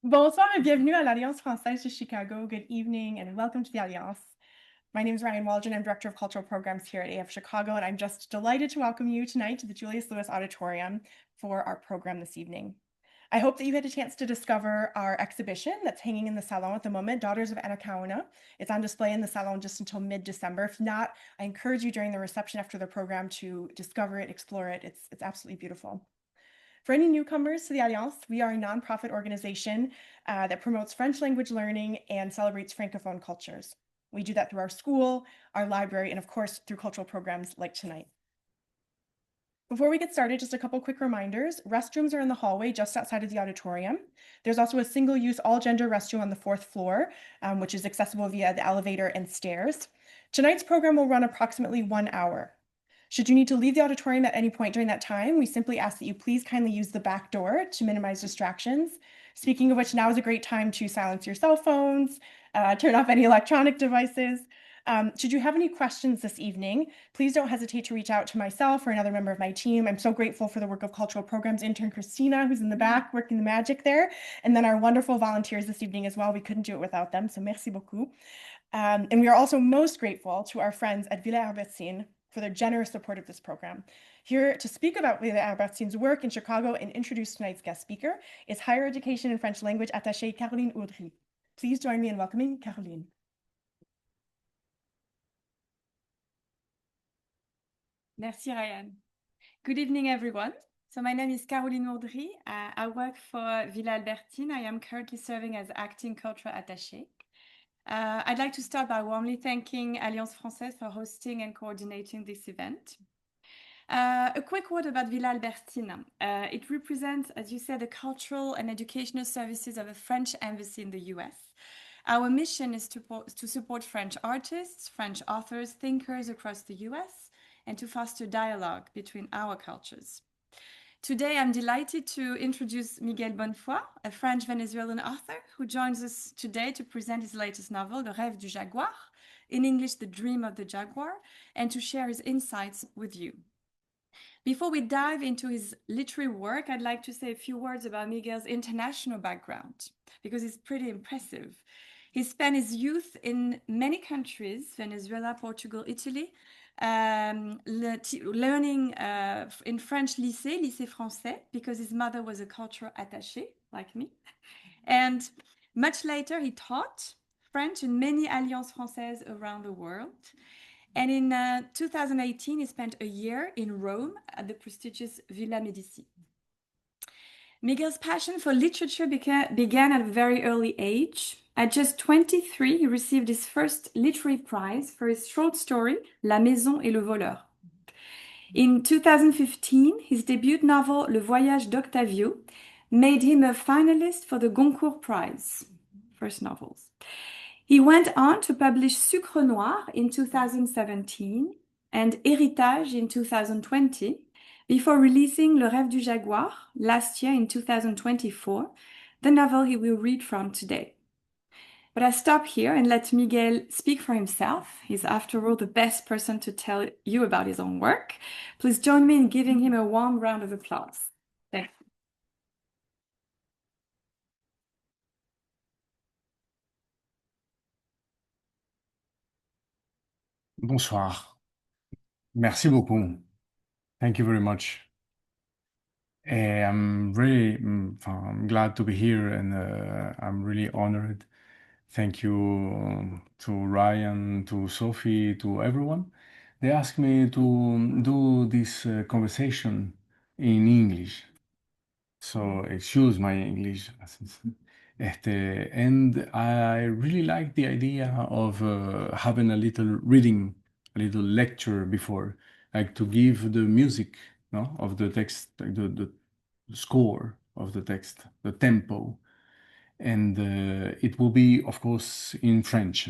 Bonsoir et bienvenue à l'Alliance française de Chicago. Good evening and welcome to the Alliance. My name is Ryan Waldron. I'm Director of Cultural Programs here at AF Chicago, and I'm just delighted to welcome you tonight to the Julius Lewis Auditorium for our program this evening. I hope that you had a chance to discover our exhibition that's hanging in the salon at the moment, Daughters of Anacaona. It's on display in the salon just until mid-December. If not, I encourage you during the reception after the program to discover it, explore it. It's absolutely beautiful. For any newcomers to the Alliance, we are a nonprofit organization that promotes French language learning and celebrates Francophone cultures. We do that through our school, our library, and of course, through cultural programs like tonight. Before we get started, just a couple quick reminders. Restrooms are in the hallway just outside of the auditorium. There's also a single-use all-gender restroom on the 4th floor, which is accessible via the elevator and stairs. Tonight's program will run approximately 1 hour. Should you need to leave the auditorium at any point during that time, we simply ask that you please kindly use the back door to minimize distractions. Speaking of which, now is a great time to silence your cell phones, turn off any electronic devices. Should you have any questions this evening, please don't hesitate to reach out to myself or another member of my team. I'm so grateful for the work of Cultural Programs intern Christina, who's in the back working the magic there, and then our wonderful volunteers this evening as well. We couldn't do it without them, so merci beaucoup. And we are also most grateful to our friends at Villa Albertine for their generous support of this program. Here to speak about Villa Albertine's work in Chicago and introduce tonight's guest speaker is Higher Education and French Language Attaché Caroline Audry. Please join me in welcoming Caroline. Merci, Ryan. Good evening, everyone. So my name is Caroline Audry. I work for Villa Albertine. I am currently serving as acting cultural attaché. I'd like to start by warmly thanking Alliance Française for hosting and coordinating this event. A quick word about Villa Albertine. It represents, as you said, the cultural and educational services of a French embassy in the US. Our mission is to support French artists, French authors, thinkers across the US, and to foster dialogue between our cultures. Today, I'm delighted to introduce Miguel Bonnefoy, a French-Venezuelan author who joins us today to present his latest novel, Le Rêve du Jaguar, in English, The Dream of the Jaguar, and to share his insights with you. Before we dive into his literary work, I'd like to say a few words about Miguel's international background, because it's pretty impressive. He spent his youth in many countries, Venezuela, Portugal, Italy, learning in French lycée français, because his mother was a cultural attaché, like me. And much later, he taught French in many Alliances Françaises around the world. And in 2018, he spent a year in Rome at the prestigious Villa Medici. Miguel's passion for literature began at a very early age. At just 23, he received his first literary prize for his short story, La Maison et le Voleur. In 2015, his debut novel, Le Voyage d'Octavio, made him a finalist for the Goncourt Prize, first novels. He went on to publish Sucre Noir in 2017 and Héritage in 2020, before releasing Le Rêve du Jaguar last year in 2024, the novel he will read from today. But I stop here and let Miguel speak for himself. He's, after all, the best person to tell you about his own work. Please join me in giving him a warm round of applause. Thank you. Bonsoir. Merci beaucoup. Thank you very much. I'm really I'm glad to be here, and I'm really honored. Thank you to Ryan, to Sophie, to everyone. They asked me to do this conversation in English, so excuse my English. And I really like the idea of having a little reading, a little lecture before, like to give the music, no, of the text, like the score of the text, the tempo. And it will be, of course, in French.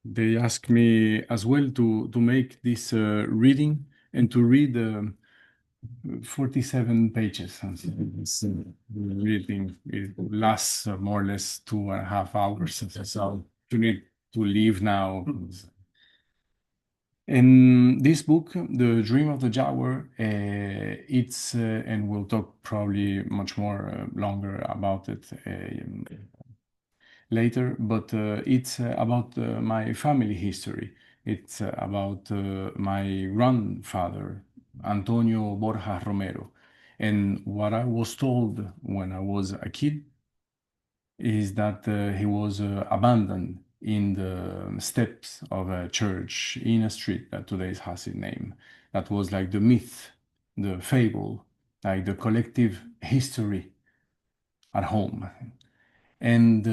They asked me as well to make this reading and to read 47 pages. It's reading. It lasts more or less 2.5 hours. So you need to leave now. In this book, The Dream of the Jaguar, it's, and we'll talk probably much more longer about it later, but it's about my family history. It's about my grandfather, Antonio Borja Romero. And what I was told when I was a kid is that he was abandoned in the steps of a church in a street that today has his name. That was like the myth, the fable, like the collective history at home. And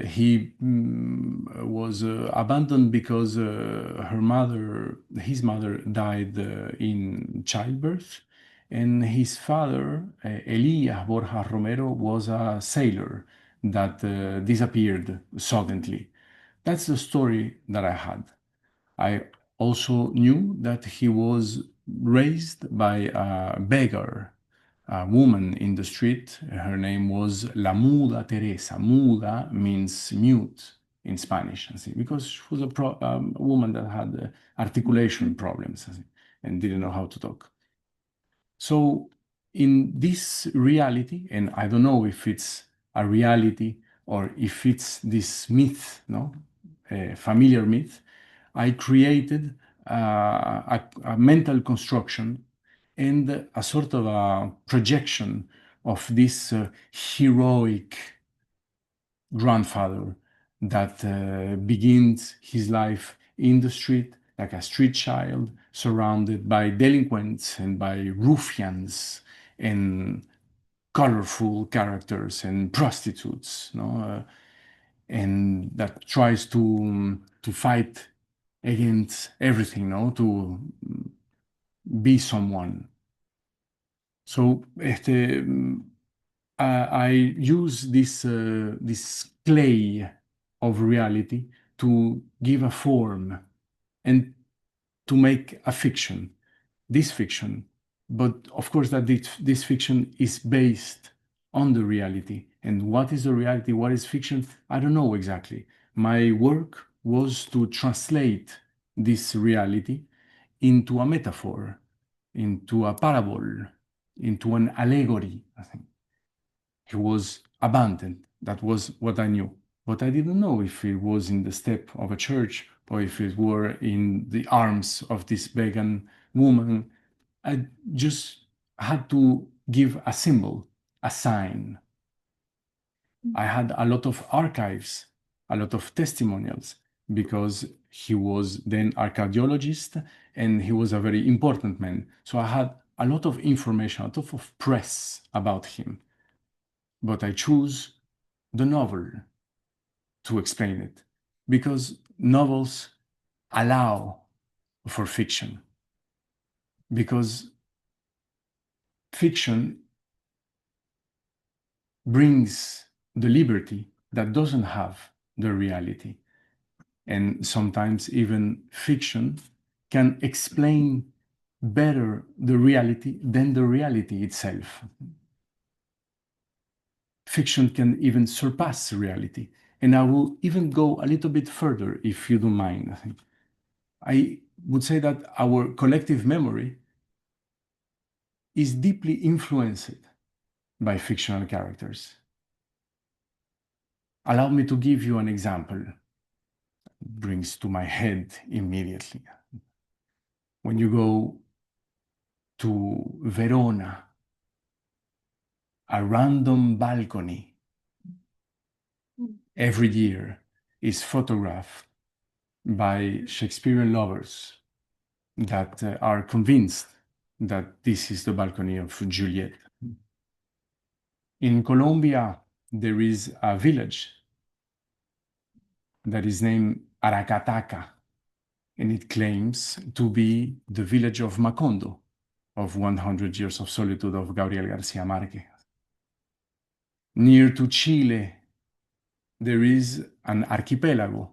he was abandoned because his mother died in childbirth, and his father, Elias Borja Romero, was a sailor that disappeared suddenly. That's the story that I had. I also knew that he was raised by a beggar, a woman in the street. Her name was La Muda Teresa. Muda means mute in Spanish, because she was a woman that had articulation problems and didn't know how to talk. So in this reality, and I don't know if it's a reality or if it's this myth, no, a familiar myth, I created a mental construction and a sort of a projection of this heroic grandfather that begins his life in the street like a street child, surrounded by delinquents and by ruffians and colorful characters and prostitutes, no? And that tries to fight against everything, no, to be someone. So, I use this clay of reality to give a form and to make a fiction, this fiction. But of course, that this fiction is based on the reality. And what is the reality? What is fiction? I don't know exactly. My work was to translate this reality into a metaphor, into a parable, into an allegory. I think he was abandoned. That was what I knew. But I didn't know if it was in the step of a church or if it were in the arms of this pagan woman. I just had to give a symbol, a sign. I had a lot of archives, a lot of testimonials, because he was then a cardiologist and he was a very important man. So I had a lot of information, a lot of press about him. But I choose the novel to explain it because novels allow for fiction. Because fiction brings the liberty that doesn't have the reality. And sometimes even fiction can explain better the reality than the reality itself. Fiction can even surpass reality. And I will even go a little bit further, if you don't mind. I would say that our collective memory is deeply influenced by fictional characters. Allow me to give you an example. Brings to my head immediately. When you go to Verona, a random balcony every year is photographed by Shakespearean lovers that are convinced that this is the balcony of Juliet. In Colombia, there is a village that is named Aracataca, and it claims to be the village of Macondo, of 100 Years of Solitude of Gabriel Garcia Marquez. Near to Chile, there is an archipelago.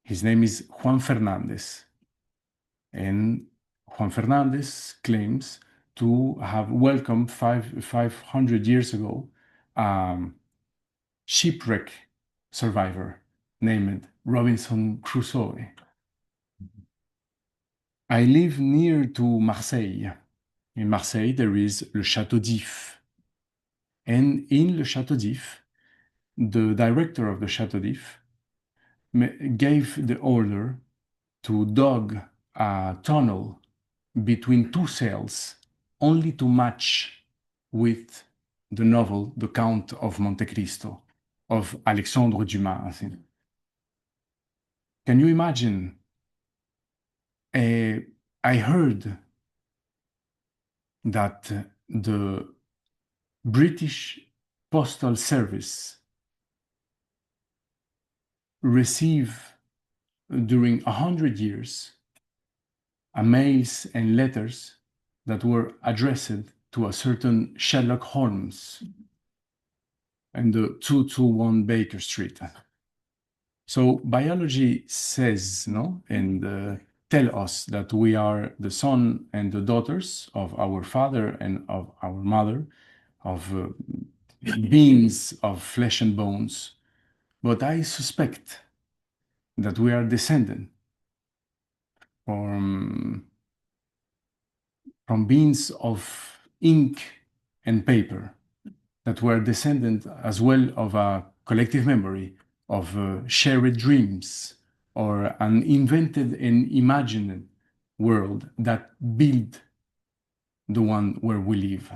His name is Juan Fernandez. And Juan Fernandez claims to have welcomed 500 years ago shipwreck survivor named Robinson Crusoe. I live near to Marseille. In Marseille, there is le Château d'If. And in le Château d'If, the director of the Château d'If gave the order to dug a tunnel between two cells only to match with the novel The Count of Monte Cristo of Alexandre Dumas, I think. Can you imagine? I heard that the British Postal Service receive during 100 years mails and letters that were addressed to a certain Sherlock Holmes in the 221 Baker Street. So biology says, no, and tell us that we are the son and the daughters of our father and of our mother, of beings of flesh and bones. But I suspect that we are descended from beings of ink and paper, that were descendant as well of a collective memory, of shared dreams, or an invented and imagined world that built the one where we live.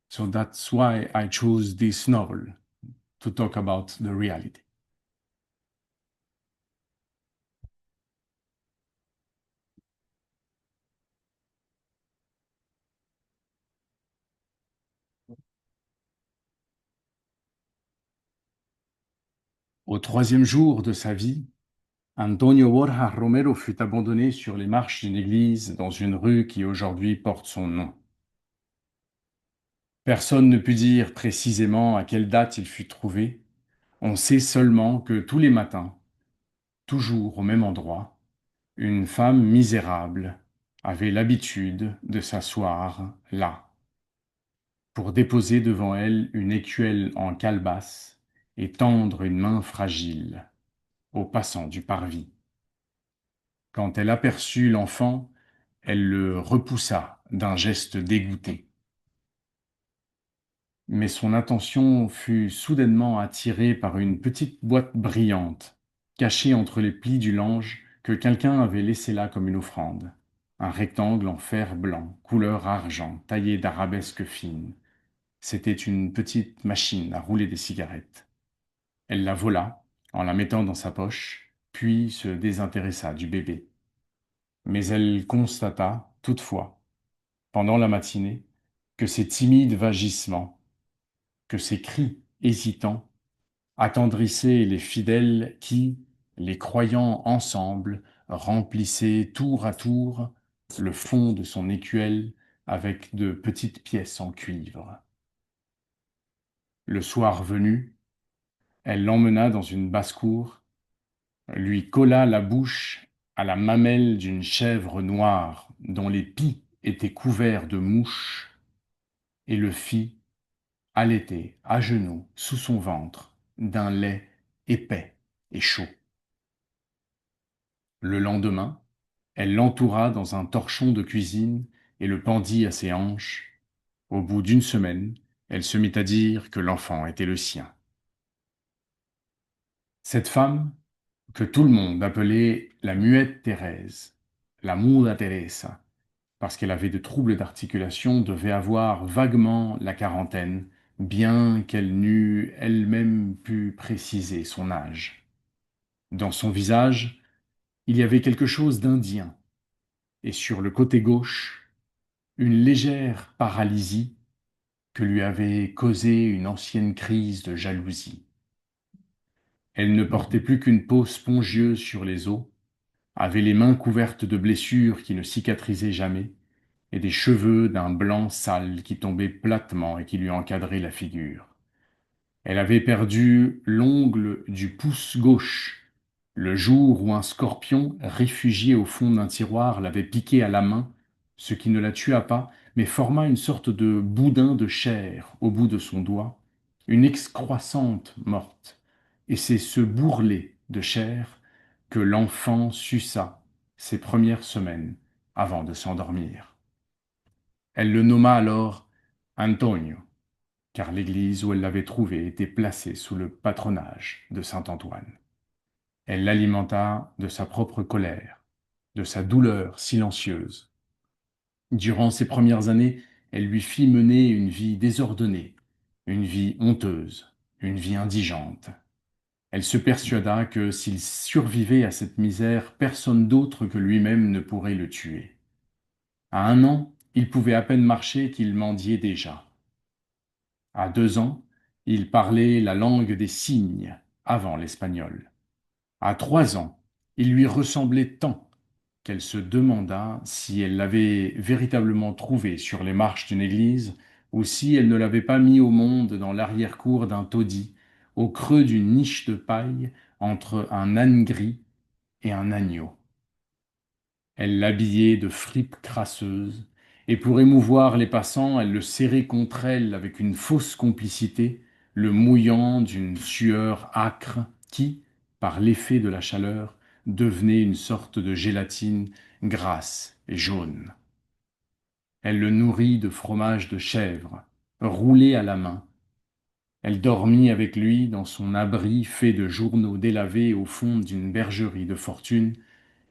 So that's why I chose this novel to talk about the reality. Au troisième jour de sa vie, Antonio Borja Romero fut abandonné sur les marches d'une église dans une rue qui aujourd'hui porte son nom. Personne ne put dire précisément à quelle date il fut trouvé. On sait seulement que tous les matins, toujours au même endroit, une femme misérable avait l'habitude de s'asseoir là, pour déposer devant elle une écuelle en calebasse et tendre une main fragile aux passants du parvis. Quand elle aperçut l'enfant, elle le repoussa d'un geste dégoûté. Mais son attention fut soudainement attirée par une petite boîte brillante, cachée entre les plis du lange que quelqu'un avait laissé là comme une offrande. Un rectangle en fer blanc, couleur argent, taillé d'arabesques fines. C'était une petite machine à rouler des cigarettes. Elle la vola, en la mettant dans sa poche, puis se désintéressa du bébé. Mais elle constata, toutefois, pendant la matinée, que ces timides vagissements, que ces cris hésitants attendrissaient les fidèles qui, les croyant ensemble, remplissaient tour à tour le fond de son écuelle avec de petites pièces en cuivre. Le soir venu, elle l'emmena dans une basse-cour, lui colla la bouche à la mamelle d'une chèvre noire dont les pis étaient couverts de mouches, et le fit allaiter à genoux sous son ventre d'un lait épais et chaud. Le lendemain, elle l'entoura dans un torchon de cuisine et le pendit à ses hanches. Au bout d'une semaine, elle se mit à dire que l'enfant était le sien. Cette femme, que tout le monde appelait la muette Thérèse, la muda Teresa, parce qu'elle avait de troubles d'articulation, devait avoir vaguement la quarantaine, bien qu'elle n'eût elle-même pu préciser son âge. Dans son visage, il y avait quelque chose d'indien, et sur le côté gauche, une légère paralysie que lui avait causée une ancienne crise de jalousie. Elle ne portait plus qu'une peau spongieuse sur les os, avait les mains couvertes de blessures qui ne cicatrisaient jamais, et des cheveux d'un blanc sale qui tombaient platement et qui lui encadraient la figure. Elle avait perdu l'ongle du pouce gauche, le jour où un scorpion, réfugié au fond d'un tiroir, l'avait piqué à la main, ce qui ne la tua pas, mais forma une sorte de boudin de chair au bout de son doigt, une excroissante morte. Et c'est ce bourrelet de chair que l'enfant suça, ses premières semaines avant de s'endormir. Elle le nomma alors Antonio, car l'église où elle l'avait trouvé était placée sous le patronage de saint Antoine. Elle l'alimenta de sa propre colère, de sa douleur silencieuse. Durant ses premières années, elle lui fit mener une vie désordonnée, une vie honteuse, une vie indigente. Elle se persuada que s'il survivait à cette misère, personne d'autre que lui-même ne pourrait le tuer. À 1 an, il pouvait à peine marcher qu'il mendiait déjà. À 2 ans, il parlait la langue des signes avant l'espagnol. À 3 ans, il lui ressemblait tant qu'elle se demanda si elle l'avait véritablement trouvé sur les marches d'une église ou si elle ne l'avait pas mis au monde dans l'arrière-cour d'un taudis, au creux d'une niche de paille entre un âne gris et un agneau. Elle l'habillait de fripes crasseuses, et pour émouvoir les passants, elle le serrait contre elle avec une fausse complicité, le mouillant d'une sueur âcre qui, par l'effet de la chaleur, devenait une sorte de gélatine grasse et jaune. Elle le nourrit de fromage de chèvre, roulé à la main. Elle dormit avec lui dans son abri fait de journaux délavés au fond d'une bergerie de fortune,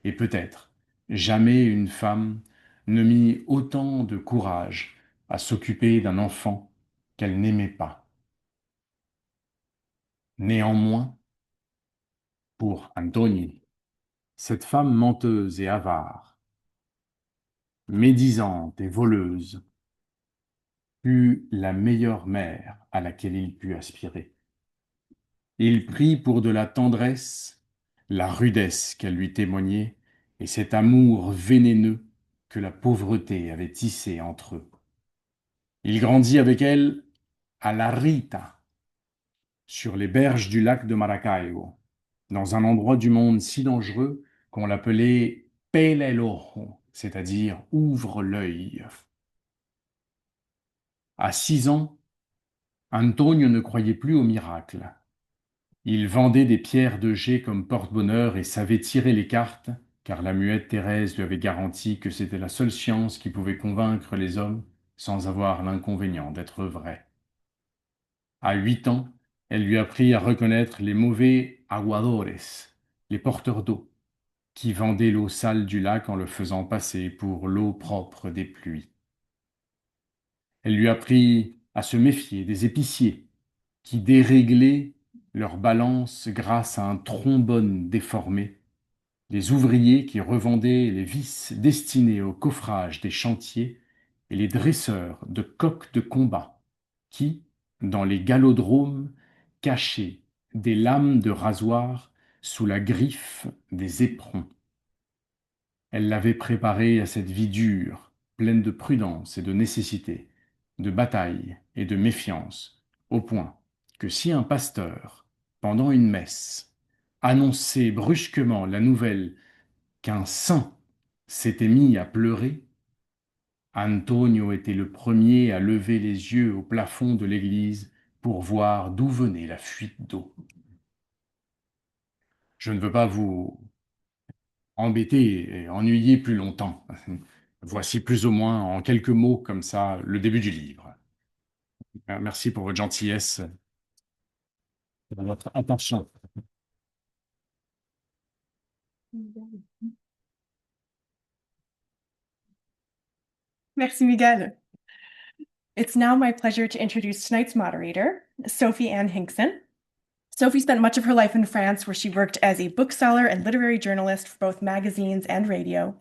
et peut-être jamais une femme ne mit autant de courage à s'occuper d'un enfant qu'elle n'aimait pas. Néanmoins, pour Antoni, cette femme menteuse et avare, médisante et voleuse, fut la meilleure mère à laquelle il put aspirer. Il prit pour de la tendresse la rudesse qu'elle lui témoignait et cet amour vénéneux que la pauvreté avait tissé entre eux. Il grandit avec elle à La Rita, sur les berges du lac de Maracaibo, dans un endroit du monde si dangereux qu'on l'appelait Pela el ojo, c'est-à-dire ouvre l'œil. À 6 ans, Antonio ne croyait plus aux miracles. Il vendait des pierres de jet comme porte-bonheur et savait tirer les cartes, car la muette Thérèse lui avait garanti que c'était la seule science qui pouvait convaincre les hommes sans avoir l'inconvénient d'être vraie. À 8 ans, elle lui apprit à reconnaître les mauvais aguadores, les porteurs d'eau, qui vendaient l'eau sale du lac en le faisant passer pour l'eau propre des pluies. Elle lui apprit à se méfier des épiciers, qui déréglaient leur balance grâce à un trombone déformé, les ouvriers qui revendaient les vis destinés au coffrage des chantiers et les dresseurs de coqs de combat qui, dans les galodromes, cachaient des lames de rasoir sous la griffe des éperons. Elle l'avait préparé à cette vie dure, pleine de prudence et de nécessité, de bataille et de méfiance, au point que si un pasteur, pendant une messe, annonçait brusquement la nouvelle qu'un saint s'était mis à pleurer, Antonio était le premier à lever les yeux au plafond de l'église pour voir d'où venait la fuite d'eau. Je ne veux pas vous embêter et ennuyer plus longtemps. Voici plus ou moins en quelques mots comme ça le début du livre. Merci pour votre gentillesse et pour votre attention. Merci, Miguel. It's now my pleasure to introduce tonight's moderator, Sophie Ann Hinkson. Sophie spent much of her life in France, where she worked as a bookseller and literary journalist for both magazines and radio.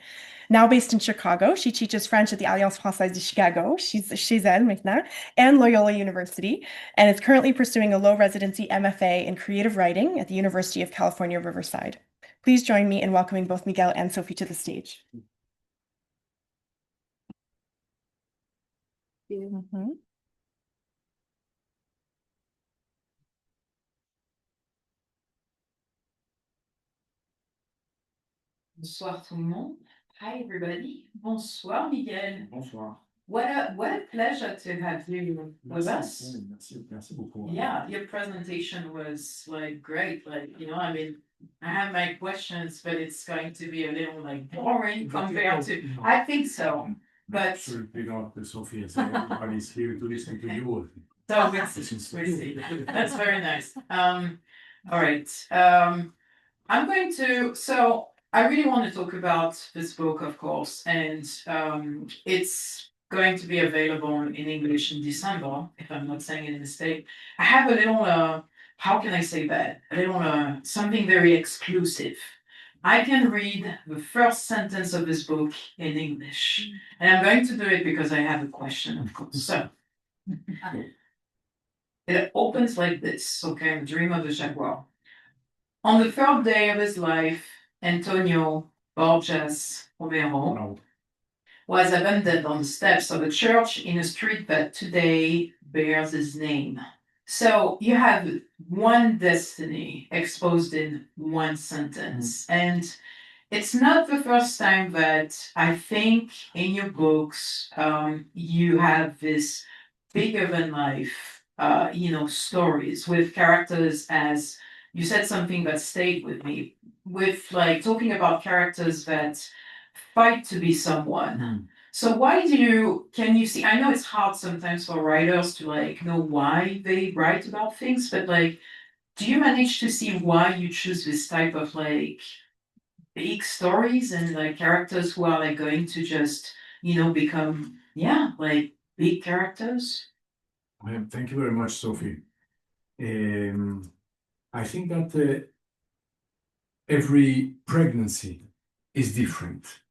Now based in Chicago, she teaches French at the Alliance Française de Chicago, she's chez elle maintenant, and Loyola University, and is currently pursuing a low residency MFA in creative writing at the University of California, Riverside. Please join me in welcoming both Miguel and Sophie to the stage. Mhm. Bonsoir tout le monde. Hi everybody. Bonsoir Miguel. Bonsoir. What a pleasure to have you with us. Merci beaucoup. Yeah, your presentation was like great. Like, I mean, I have my questions, but it's going to be a little like boring compared to. I think so, but Absolutely not, Sophia. Everybody's here to listen to you. so we'll see. That's very nice. All right. I'm going to. So I really want to talk about this book, of course, and it's going to be available in English in December, if I'm not saying any mistake. I have a little. How can I say that? A little something very exclusive. I can read the first sentence of this book in English, and I'm going to do it because I have a question, of course. So it opens like this. Okay, Dream of the Jaguar. On the third day of his life, Antonio Borges Romero was abandoned on the steps of a church in a street that today bears his name. So you have one destiny exposed in one sentence. And it's not the first time that I think in your books you have this bigger than life, stories with characters as you said something that stayed with me, with like talking about characters that fight to be someone. So why can you see, I know it's hard sometimes for writers to like know why they write about things, but like, do you manage to see why you choose this type of like big stories and like characters who are like going to just, become, like big characters? Thank you very much, Sophie. I think that every pregnancy is different.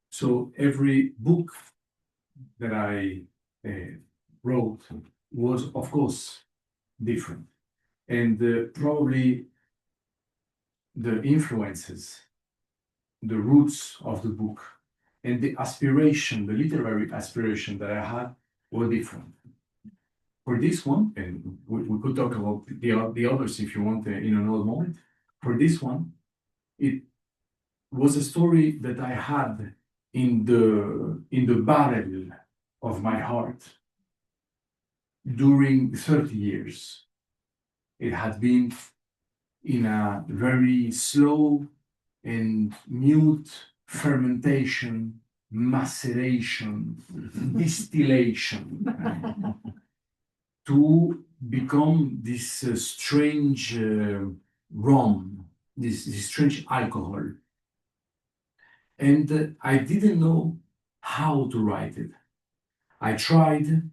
So every book that I wrote was, of course, different. And probably the influences, the roots of the book, and the aspiration, the literary aspiration that I had were different. For this one, and we could talk about the others if you want in another moment. For this one, it was a story that I had in the barrel of my heart during 30 years. It had been in a very slow and mute fermentation, maceration, distillation to become this strange rum, this strange alcohol. And I didn't know how to write it. I tried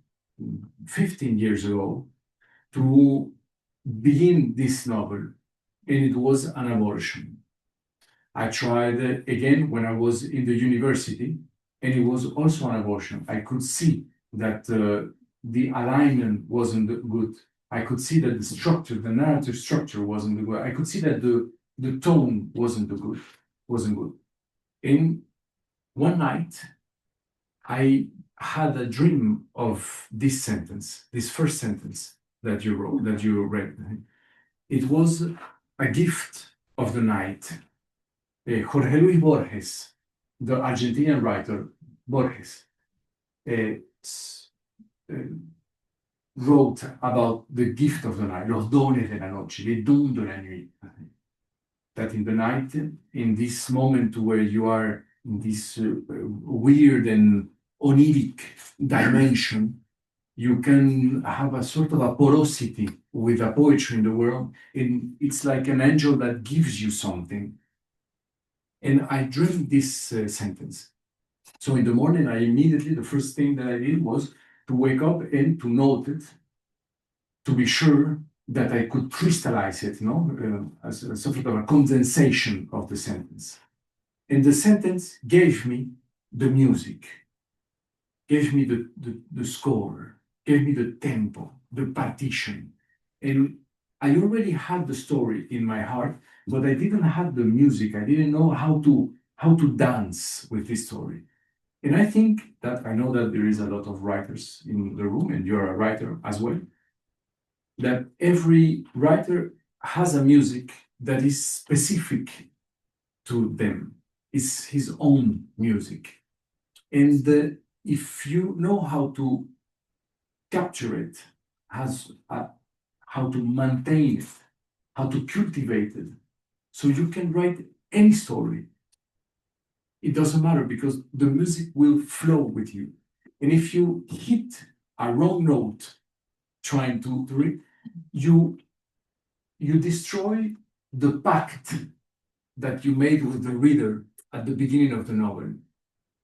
15 years ago to begin this novel, and it was an abortion. I tried again when I was in the university, and it was also an abortion. I could see that the alignment wasn't good. I could see that the structure, the narrative structure wasn't good. I could see that the tone wasn't good. And one night, I had a dream of this sentence, this first sentence that you wrote, that you read. It was a gift of the night. Jorge Luis Borges, the Argentinian writer Borges, wrote about the gift of the night, los dones de la noche, les dons de la nuit. That in the night, in this moment where you are in this weird and oniric dimension, you can have a sort of a porosity with a poetry in the world, and it's like an angel that gives you something. And I dreamed this sentence. So in the morning, the first thing that I did was to wake up and to note it, to be sure that I could crystallize it, as a sort of a condensation of the sentence. And the sentence gave me the music, gave me the score, gave me the tempo, the partition. And I already had the story in my heart, but I didn't have the music. I didn't know how to dance with this story. And I think that I know that there is a lot of writers in the room, and you're a writer as well, that every writer has a music that is specific to them. It's his own music. And if you know how to capture it, how to maintain it, how to cultivate it, So you can write any story. It doesn't matter because the music will flow with you. And if you hit a wrong note trying to read, you destroy the pact that you made with the reader at the beginning of the novel.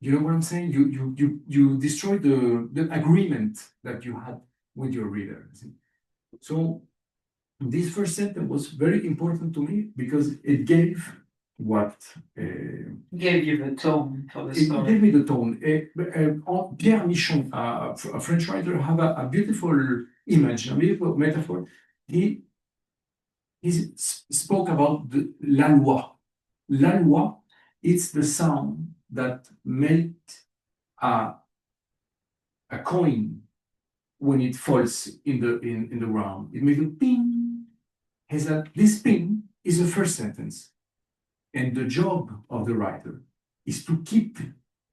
You know what I'm saying? You destroy the agreement that you had with your reader. So this first sentence was very important to me because it gave what Gave you the tone for the it story. gave me the tone. Pierre Michon, a French writer, have a beautiful image, a beautiful metaphor. He spoke about the la loi. La loi, it's the sound that made a coin when it falls in the ground. It made a ping. Has that this ping is the first sentence, and the job of the writer is to keep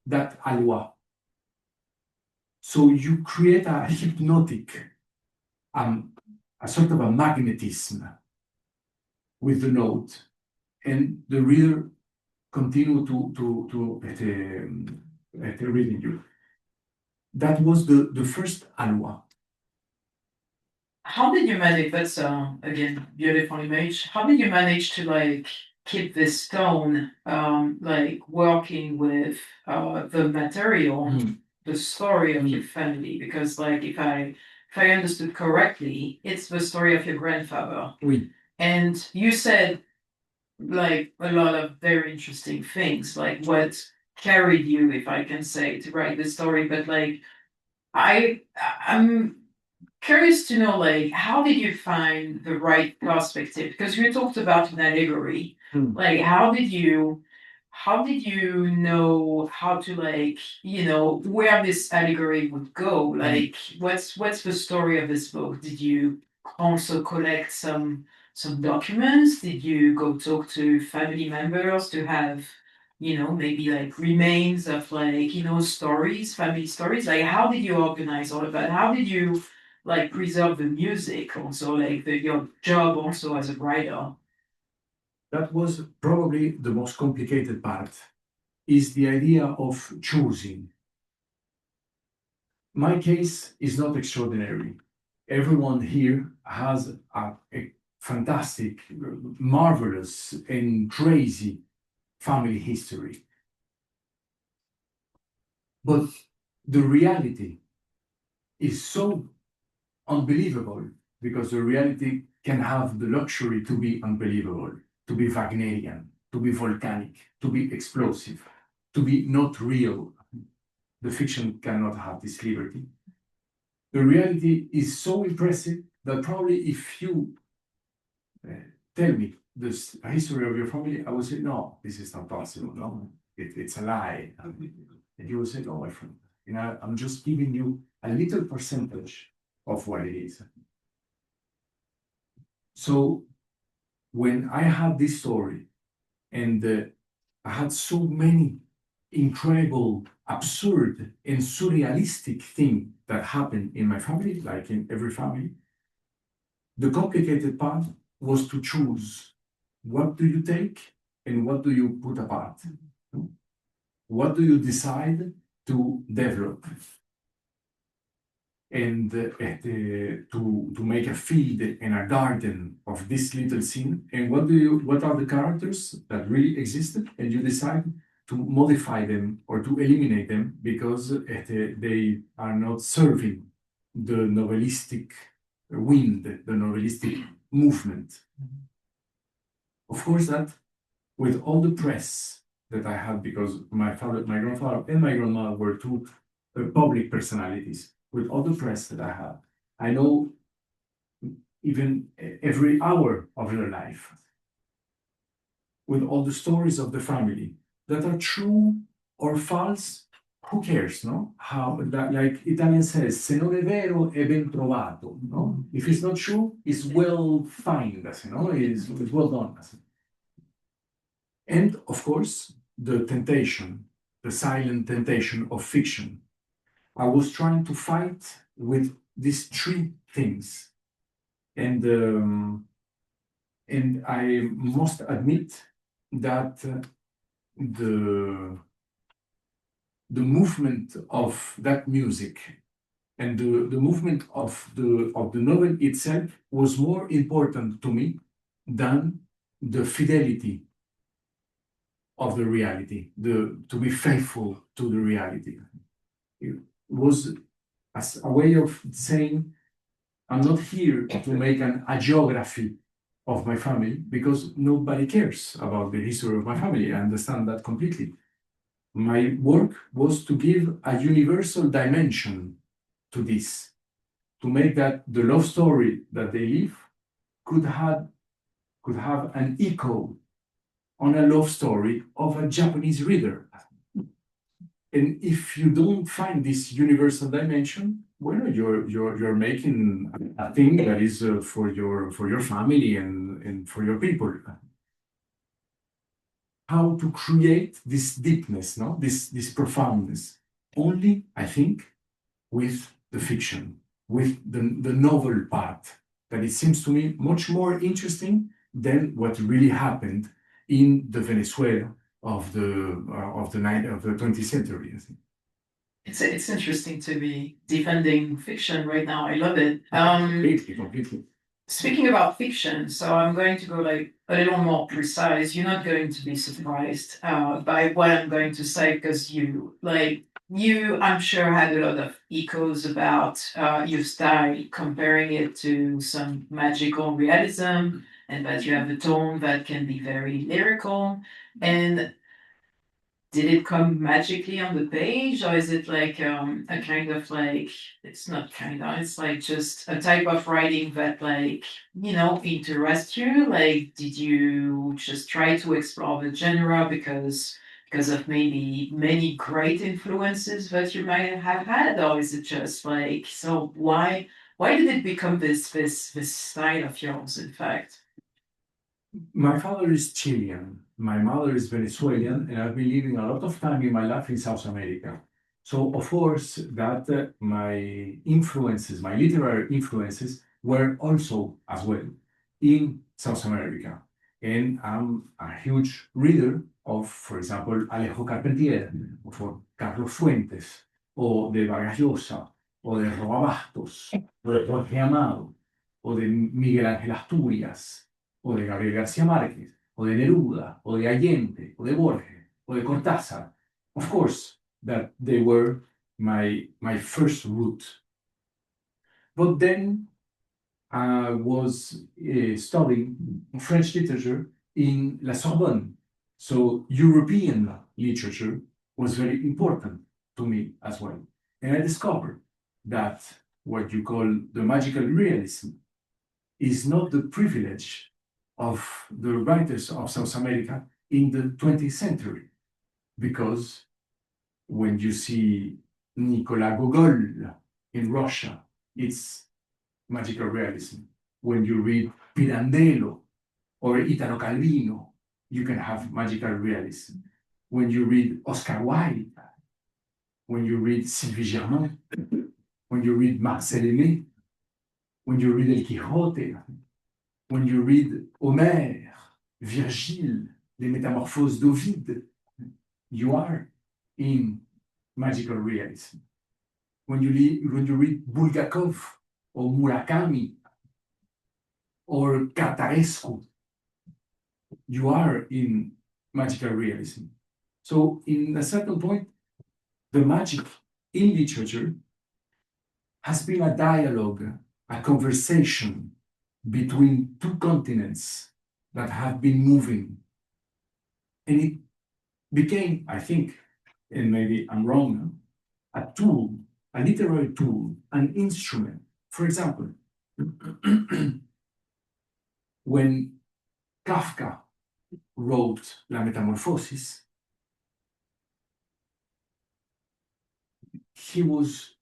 that loi. So you create a hypnotic, a sort of a magnetism with the note, and the reader continue to reading you. That was the first loi. How did you manage? That's again beautiful image. How did you manage to like keep this tone, like working with the material, the story of your family? Because like if I understood correctly, it's the story of your grandfather. Oui. And you said like a lot of very interesting things, like what carried you, if I can say, to write this story. But like I'm curious to know, like, how did you find the right perspective? Because you talked about an allegory. Like, how did you know how to, like, you know, where this allegory would go? Like, what's the story of this book? Did you also collect some documents? Did you go talk to family members to have, you know, maybe like remains of like, you know, stories, family stories? Like, how did you organize all of that? How did you like preserve the music also, like your job also as a writer? That was probably the most complicated part, is the idea of choosing. My case is not extraordinary. Everyone here has a fantastic, marvelous, and crazy family history. But the reality is so unbelievable because the reality can have the luxury to be unbelievable, to be Wagnerian, to be volcanic, to be explosive, to be not real. The fiction cannot have this liberty. The reality is so impressive that probably if you tell me the history of your family, I would say, no, this is not possible. No, it's a lie. And you will say, no, my friend, you know, I'm just giving you a little percentage of what it is. So when I had this story and I had so many incredible, absurd, and surrealistic things that happened in my family, like in every family, the complicated part was to choose what do you take and what do you put apart? What do you decide to develop? And to make a field and a garden of this little scene, and what are the characters that really existed, and you decide to modify them or to eliminate them because they are not serving the novelistic wind, the novelistic movement. Of course, that with all the press that I had, because my grandfather, and my grandmother were two public personalities. With all the press that I had, I know even every hour of their life. With all the stories of the family that are true or false, who cares, no? How that, like Italian says, se non è vero è ben trovato, no? If it's not true, it's well found, you know, it's well done. And of course, the temptation, the silent temptation of fiction. I was trying to fight with these three things. And And I must admit that the movement of that music and the movement of the novel itself was more important to me than the fidelity of the reality, to be faithful to the reality. It was as a way of saying, I'm not here to make an hagiography of my family because nobody cares about the history of my family. I understand that completely. My work was to give a universal dimension to this, to make that the love story that they live could have an echo on a love story of a Japanese reader. And if you don't find this universal dimension, well, you're making a thing that is for your family and for your people. How to create this deepness, no, this profoundness? Only, I think, with the fiction, with the novel part, that it seems to me much more interesting than what really happened in the Venezuela of the 20th century. I think. It's interesting to be defending fiction right now. I love it. Completely. Speaking about fiction, so I'm going to go like a little more precise. You're not going to be surprised by what I'm going to say because I'm sure had a lot of echoes about your style, comparing it to some magical realism, and that you have a tone that can be very lyrical. And did it come magically on the page, or is it like a kind of like, it's not kind of, it's like just a type of writing that like, interests you? Like, did you just try to explore the genre because of maybe many great influences that you might have had, or is it just like, so why did it become this style of yours, in fact? My father is Chilean, my mother is Venezuelan, and I've been living a lot of time in my life in South America. So, of course, that my influences, my literary influences, were also as well in South America. And I'm a huge reader of, for example, Alejo Carpentier, or for Carlos Fuentes, or de Vargas Llosa, or de Roa Bastos, o de Jorge Amado, o de Miguel Ángel Asturias, o de Gabriel García Márquez, o de Neruda, o de Allende, o de Borges, o de Cortázar. Of course, that they were my first route. But then I was studying French literature in La Sorbonne. So European literature was very important to me as well. And I discovered that what you call the magical realism is not the privilege of the writers of South America in the 20th century. Because when you see Nicolas Gogol in Russia, it's magical realism. When you read Pirandello or Italo Calvino, you can have magical realism. When you read Oscar Wilde, when you read Sylvie Germain, when you read Marcel Aimé, when you read El Quixote, when you read Homère, Virgile, Les Métamorphoses d'Ovide, you are in magical realism. When you read Bulgakov or Murakami or Cartarescu, you are in magical realism. So in a certain point, the magic in literature has been a dialogue, a conversation between two continents that have been moving. And it became, I think, and maybe I'm wrong, a tool, a literary tool, an instrument. For example, when Kafka wrote La Metamorphosis, he was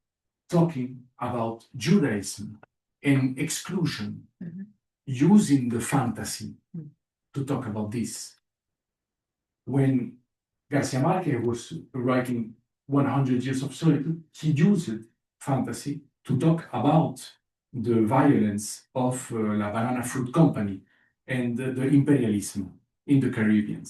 talking about Judaism and exclusion, using the fantasy to talk about this. When Garcia Marquez was writing 100 Years of Solitude, he used fantasy to talk about the violence of La Banana Fruit Company and the imperialism in the Caribbean.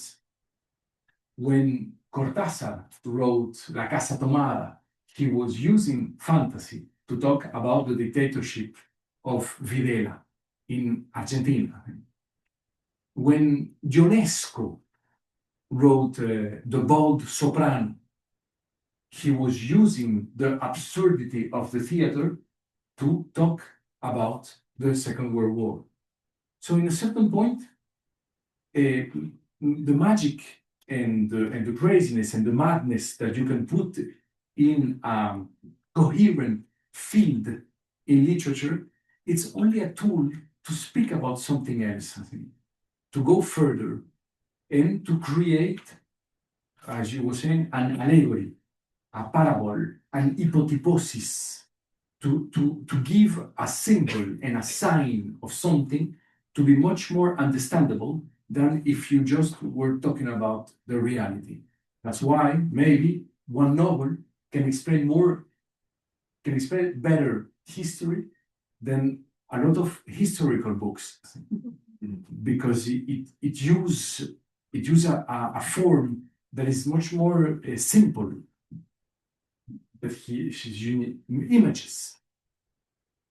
When Cortázar wrote La Casa Tomada, he was using fantasy to talk about the dictatorship of Videla in Argentina. When Ionesco wrote The Bold Soprano, he was using the absurdity of the theater to talk about the Second World War. So in a certain point, the magic and the craziness and the madness that you can put in a coherent field in literature, it's only a tool to speak about something else, I think, to go further and to create, as you were saying, an allegory, a parable, an hypotyposis, to give a symbol and a sign of something to be much more understandable than if you just were talking about the reality. That's why maybe one novel can explain better history than a lot of historical books, because it use a form that is much more simple, that she's using images.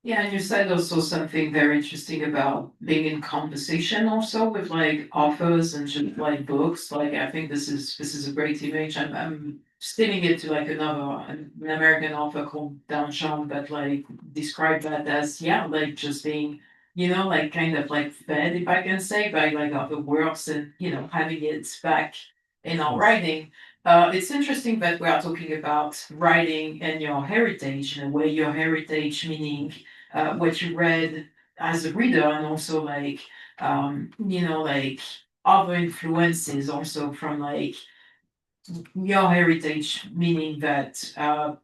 Yeah, and you said also something very interesting about being in conversation also with like authors and just like books. Like I think this is a great image. I'm stealing it to like an American author called Dan Sean, but like describe that as like just being, like kind of like fed, if I can say, by like other works and having it back in our writing. It's interesting that we are talking about writing and your heritage in a way, your heritage meaning what you read as a reader, and also like like other influences also from like your heritage, meaning that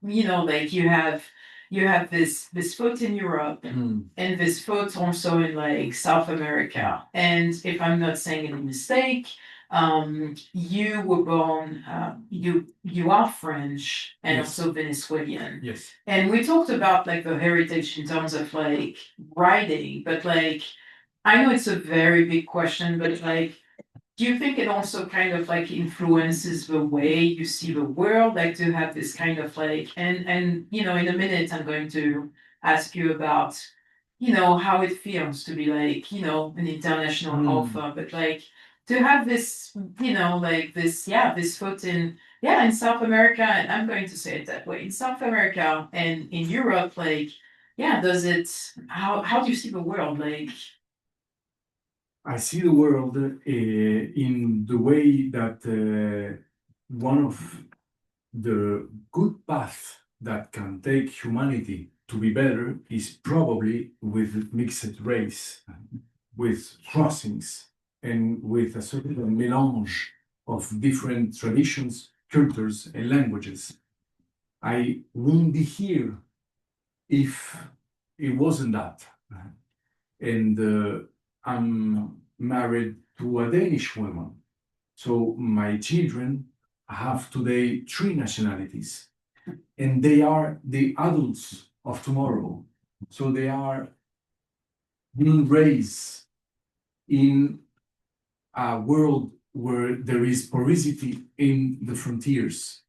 like you have this foot in Europe and this foot also in like South America. And if I'm not saying any mistake, you were born, you are French and Yes. also Venezuelan. Yes. And we talked about like the heritage in terms of like writing, but like I know it's a very big question, but like do you think it also kind of like influences the way you see the world, like to have this kind of like and in a minute I'm going to ask you about how it feels to be like an international author, but like to have this like this foot in South America, and I'm going to say it that way, in South America and in Europe, like does it how do you see the world like? I see the world in the way that one of the good paths that can take humanity to be better is probably with mixed race, with crossings, and with a certain mélange of different traditions, cultures, and languages. I wouldn't be here if it wasn't that. And I'm married to a Danish woman. So my children have today 3 nationalities, and they are the adults of tomorrow. So they are being raised in a world where there is porosity in the frontiers,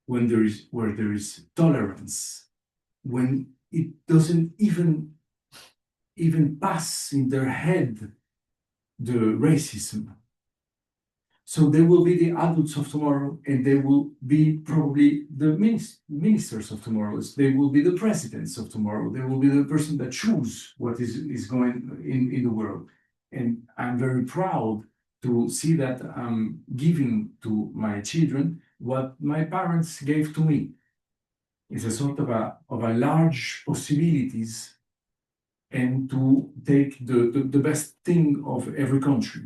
where there is tolerance, when it doesn't even pass in their head the racism. So they will be the adults of tomorrow, and they will be probably the ministers of tomorrow. They will be the presidents of tomorrow. They will be the person that choose what is going in the world. And I'm very proud to see that I'm giving to my children what my parents gave to me. It's a sort of a large possibilities, and to take the best thing of every country.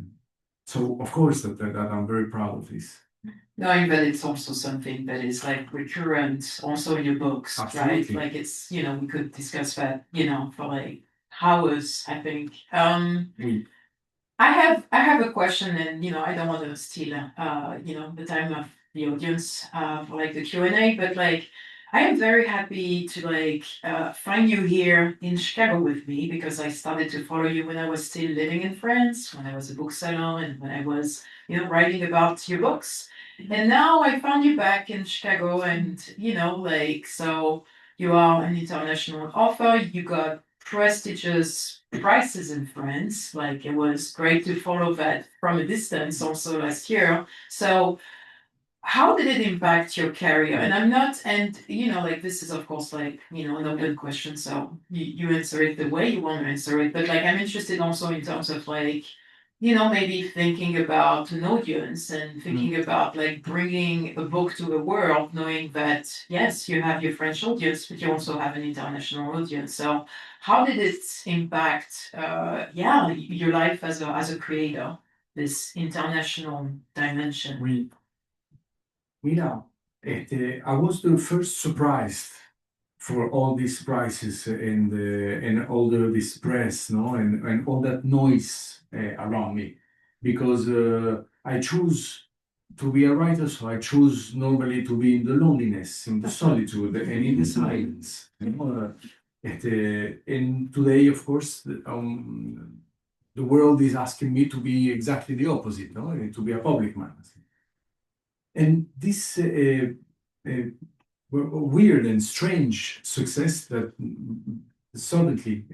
So of course that I'm very proud of this. Knowing that it's also something that is like recurrent also in your books, Absolutely. right? Like it's, we could discuss that, for like hours, I think. Oui. I have a question, and I don't want to steal the time of the audience for like the Q&A, but like I am very happy to find you here in Chicago with me because I started to follow you when I was still living in France, when I was a bookseller, and when I was, writing about your books. And now I found you back in Chicago, and so you are an international author. You got prestigious prizes in France. Like it was great to follow that from a distance also last year. So how did it impact your career? And I'm not, and this is of course an open question, so you answer it the way you want to answer it. But I'm interested also in terms of maybe thinking about an audience and thinking about bringing a book to the world, knowing that yes, you have your French audience, but you also have an international audience. So how did it impact, your life as a creator, this international dimension? Mira, I was the first surprised for all these prizes and all this press, no, and all that noise around me, because I choose to be a writer, so I choose normally to be in the loneliness, in the solitude, and in the silence. And today, of course, the world is asking me to be exactly the opposite, no, to be a public man. And this weird and strange success that suddenly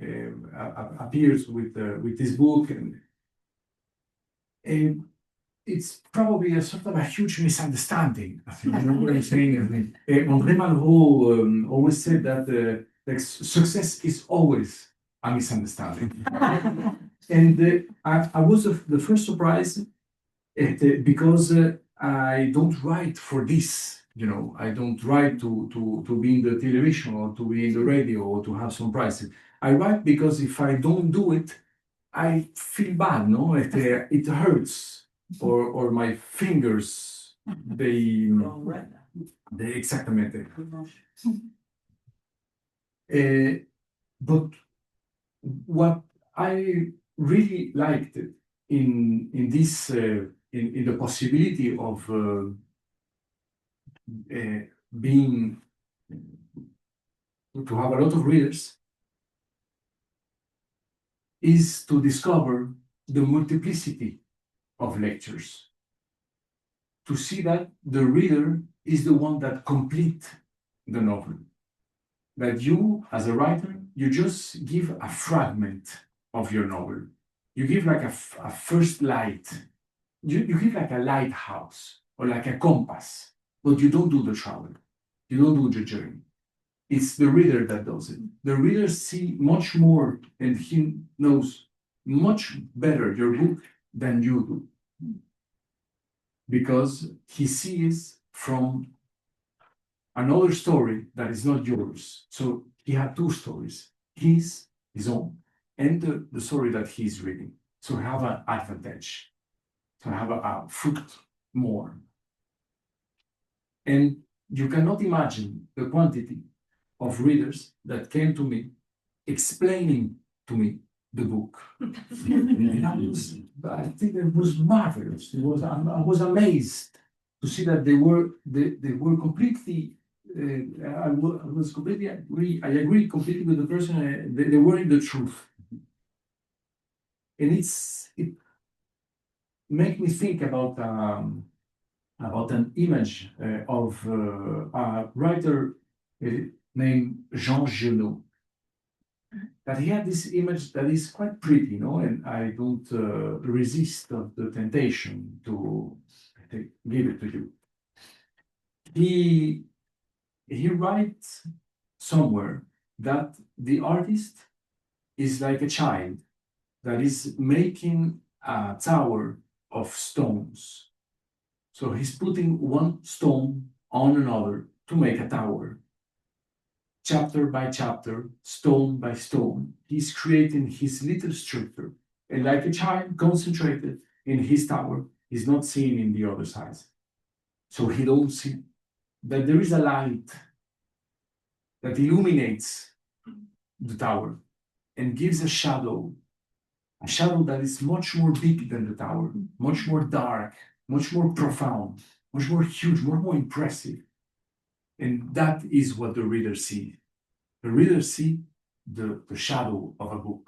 appears with this book, and it's probably a sort of a huge misunderstanding. You know what I'm saying? André Malraux always said that success is always a misunderstanding. And I was the first surprise because I don't write for this. I don't write to be in the television or to be in the radio or to have some prizes. I write because if I don't do it, I feel bad, no? It hurts, or my fingers, they exactamente. But what I really liked in this in the possibility of being to have a lot of readers is to discover the multiplicity of lectures, to see that the reader is the one that complete the novel, that you as a writer, you just give a fragment of your novel, you give like a first light, you give like a lighthouse or like a compass, but you don't do the travel, you don't do the journey. It's the reader that does it. The reader sees much more and he knows much better your book than you do, because he sees from another story that is not yours. So he had two stories, his own, and the story that he's reading. So have an advantage, to have a foot more. And you cannot imagine the quantity of readers that came to me explaining to me the book. I think it was marvelous. I was amazed to see that they were completely. I was completely agree. I agree completely with the person. They were in the truth, and it made me think about an image of a writer named Jean Genot. That he had this image that is quite pretty, and I don't resist the temptation to give it to you. He writes somewhere that the artist is like a child that is making a tower of stones. So he's putting one stone on another to make a tower. Chapter by chapter, stone by stone, he's creating his little structure. And like a child concentrated in his tower, he's not seeing in the other side. So he don't see that there is a light that illuminates the tower and gives a shadow that is much more big than the tower, much more dark, much more profound, much more huge, much more impressive. And that is what the reader sees. The reader sees the shadow of a book.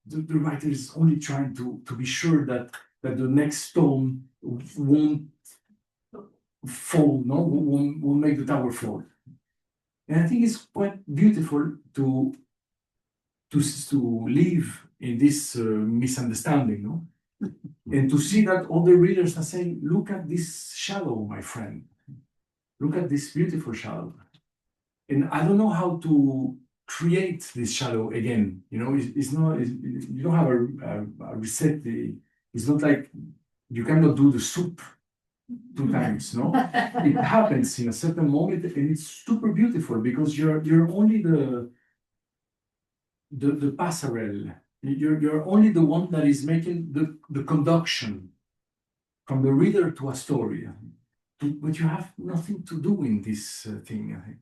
The writer is only trying to be sure that the next stone won't fall, no, won't make the tower fall. And I think it's quite beautiful to live in this misunderstanding, no? And to see that all the readers are saying, look at this shadow, my friend. Look at this beautiful shadow. And I don't know how to create this shadow again. You know, you don't have a recipe. It's not like you cannot do the soup 2 times, no? It happens in a certain moment, and it's super beautiful because you're only the passerelle. You're only the one that is making the conduction from the reader to a story. But you have nothing to do in this thing, I think.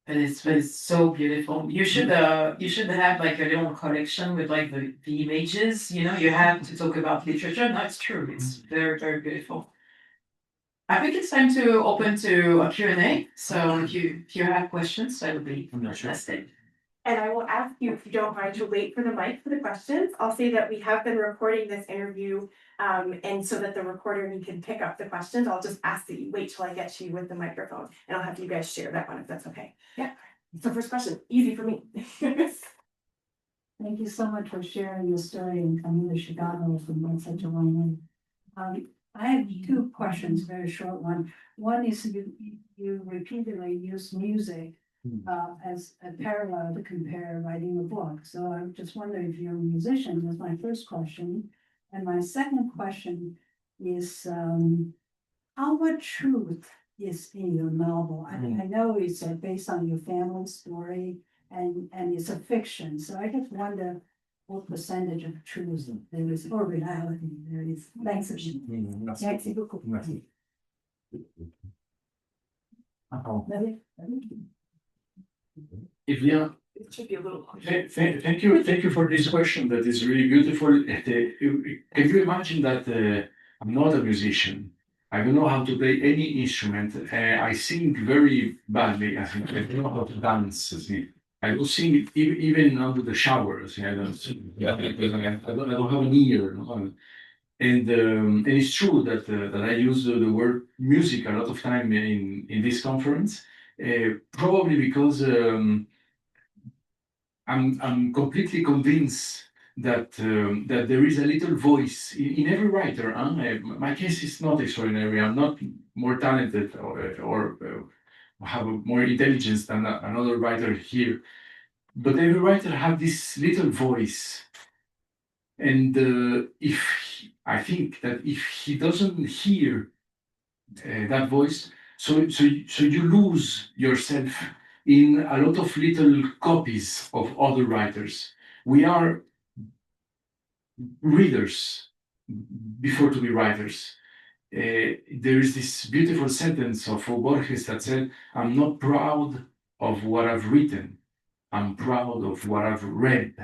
And it's so beautiful. You should have like a little collection with like the images. You know, you have to talk about literature. No, it's true. It's very, very beautiful. I think it's time to open to a Q&A. So if you have questions, that would be fantastic. And I will ask you, if you don't mind, to wait for the mic for the questions. I'll say that we have been recording this interview, and so that the recorder can pick up the questions, I'll just ask that you wait till I get to you with the microphone, and I'll have you guys share that one if that's okay. Yeah. So first question, easy for me. Thank you so much for sharing your story and coming to Chicago from such a long way. I have 2 questions, very short one. One is you repeatedly use music as a parallel to compare writing a book. So I just wonder if you're a musician, was my first question. And my second question is, how much truth is in your novel? I know it's based on your family story and it's a fiction. So I just wonder what percentage of truth there is, or reality there is. Thanks. Merci beaucoup. Merci. Eh bien, It should be a little. thank you for this question that is really beautiful. Can you imagine that I'm not a musician? I don't know how to play any instrument. I sing very badly. I think I don't know how to dance. I don't sing even under the shower. I don't sing. Yeah, because I don't have an ear. No? And it's true that I use the word music a lot of time in this conference. Probably because I'm completely convinced that that there is a little voice in every writer. My case is not extraordinary. I'm not more talented or have more intelligence than another writer here. But every writer have this little voice, and I think that if he doesn't hear that voice, so you lose yourself in a lot of little copies of other writers. We are readers before to be writers. There is this beautiful sentence of Borges that said, "I'm not proud of what I've written. I'm proud of what I've read."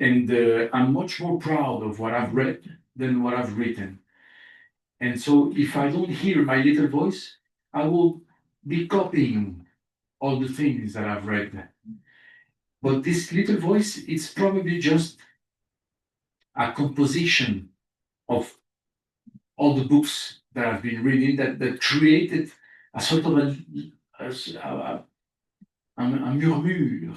And I'm much more proud of what I've read than what I've written. And so if I don't hear my little voice, I will be copying all the things that I've read. But this little voice, it's probably just a composition of all the books that I've been reading that created a sort of a murmure,